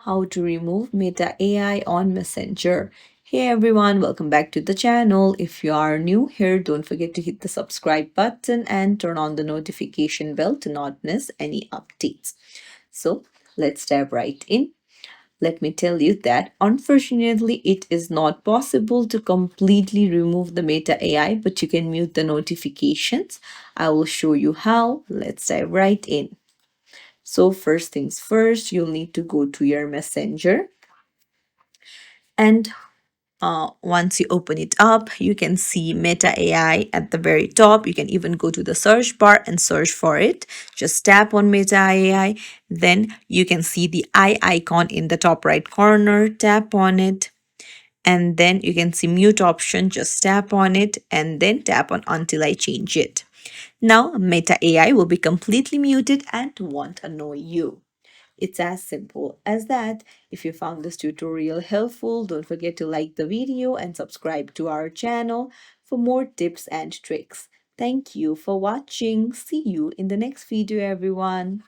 how to remove Meta AI on Messenger. Hey everyone, welcome back to the channel. If you are new here, don't forget to hit the subscribe button and turn on the notification bell to not miss any updates. So let's dive right in. Let me tell you that unfortunately it is not possible to completely remove the Meta AI, but you can mute the notifications. I will show you how. Let's dive right in. So first things first, you'll need to go to your messenger, and once you open it up, you can see Meta AI at the very top. You can even go to the search bar and search for it. Just tap on Meta AI. Then you can see the eye icon in the top right corner. Tap on it. And then you can see mute option. Just tap on it and then tap on until I change it. Now Meta AI will be completely muted and won't annoy you. It's as simple as that. If you found this tutorial helpful, don't forget to like the video and subscribe to our channel for more tips and tricks. Thank you for watching. See you in the next video, everyone.